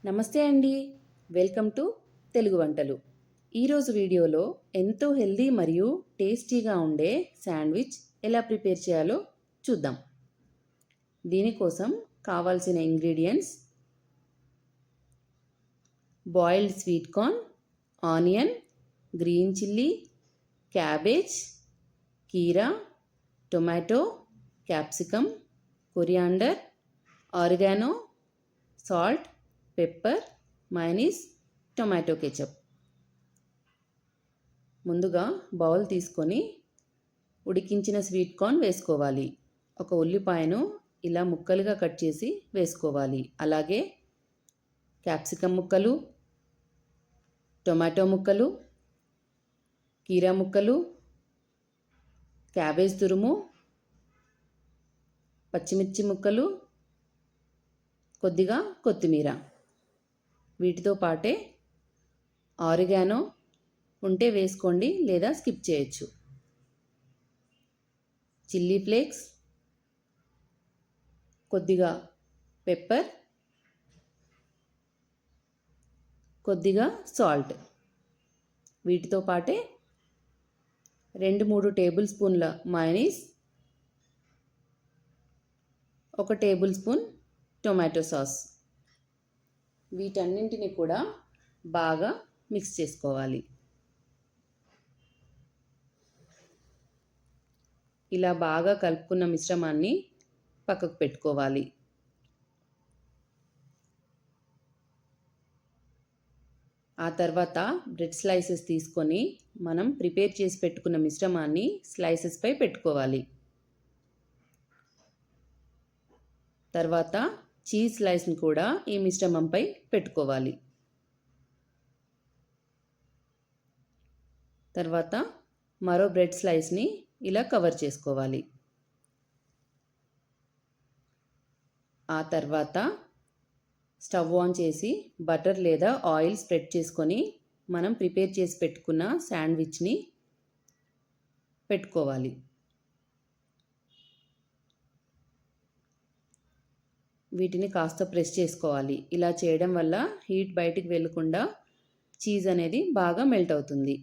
నమస్తే అండి. Welcome to Telugu వంటలు. ఈరోజు వీడియోలో ఎంతో హెల్దీ మరియు టేస్టీగా ఉండే శాండ్విచ్ ఎలా ప్రిపేర్ చేయాలో చూద్దాం. దీనికోసం కావాల్సిన ingredients: boiled sweet corn, onion, green chilli, cabbage, కీరా, tomato, capsicum, coriander, oregano, salt, pepper, mayonnaise, tomato ketchup. ముందుగా బౌల్ తీసుకొని ఉడికించిన స్వీట్ కార్న్ వేసుకోవాలి. ఒక ఉల్లిపాయను ఇలా ముక్కలుగా కట్ చేసి వేసుకోవాలి. అలాగే క్యాప్సికమ్ ముక్కలు, టొమాటో ముక్కలు, కీరా ముక్కలు, క్యాబేజ్ తురుము, పచ్చిమిర్చి ముక్కలు, కొద్దిగా కొత్తిమీర. వీటితో పాటే ఆరిగానో ఉంటే వేసుకోండి, లేదా స్కిప్ చేయొచ్చు. చిల్లీ ఫ్లేక్స్, కొద్దిగా పెప్పర్, కొద్దిగా సాల్ట్. వీటితో పాటే 2-3 టేబుల్ స్పూన్ల mayonnaise, 1 table spoon tomato sauce. వీటన్నింటిని కూడా బాగా మిక్స్ చేసుకోవాలి. ఇలా బాగా కలుపుకున్న మిశ్రమాన్ని పక్కకు పెట్టుకోవాలి. ఆ తర్వాత బ్రెడ్ స్లైసెస్ తీసుకొని మనం ప్రిపేర్ చేసి పెట్టుకున్న మిశ్రమాన్ని స్లైసెస్పై పెట్టుకోవాలి. తర్వాత చీజ్ స్లైస్ని కూడా ఈ మిశ్రమంపై పెట్టుకోవాలి. తర్వాత మరో బ్రెడ్ స్లైస్ని ఇలా కవర్ చేసుకోవాలి. ఆ తర్వాత స్టవ్ ఆన్ చేసి బటర్ లేదా ఆయిల్ స్ప్రెడ్ చేసుకొని మనం ప్రిపేర్ చేసి పెట్టుకున్న శాండ్విచ్ని పెట్టుకోవాలి. వీటిని కాస్త ప్రెస్ చేసుకోవాలి. ఇలా చేయడం వల్ల హీట్ బయటికి వెళ్ళకుండా చీజ్ అనేది బాగా మెల్ట్ అవుతుంది.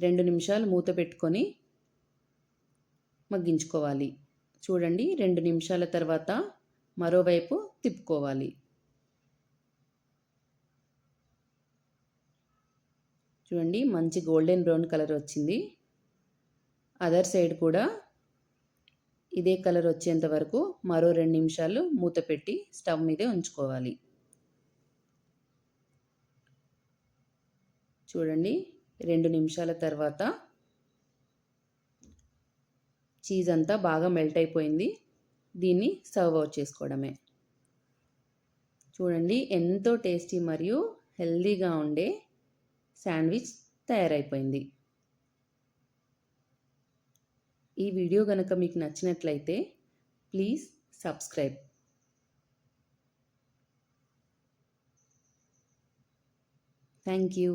2 నిమిషాలు మూత పెట్టుకొని మగ్గించుకోవాలి. చూడండి, 2 నిమిషాల తర్వాత మరోవైపు తిప్పుకోవాలి. చూడండి, మంచి గోల్డెన్ బ్రౌన్ కలర్ వచ్చింది. అదర్ సైడ్ కూడా ఇదే కలర్ వచ్చేంత వరకు మరో 2 నిమిషాలు మూత పెట్టి స్టవ్ మీదే ఉంచుకోవాలి. చూడండి, 2 నిమిషాల తర్వాత చీజ్ అంతా బాగా మెల్ట్ అయిపోయింది. దీన్ని సర్వ్ అవుట్ చేసుకోవడమే. చూడండి, ఎంతో టేస్టీ మరియు హెల్దీగా ఉండే శాండ్విచ్ తయారైపోయింది. ఈ వీడియో కనుక మీకు నచ్చినట్లయితే ప్లీజ్ సబ్స్క్రైబ్. Thank you.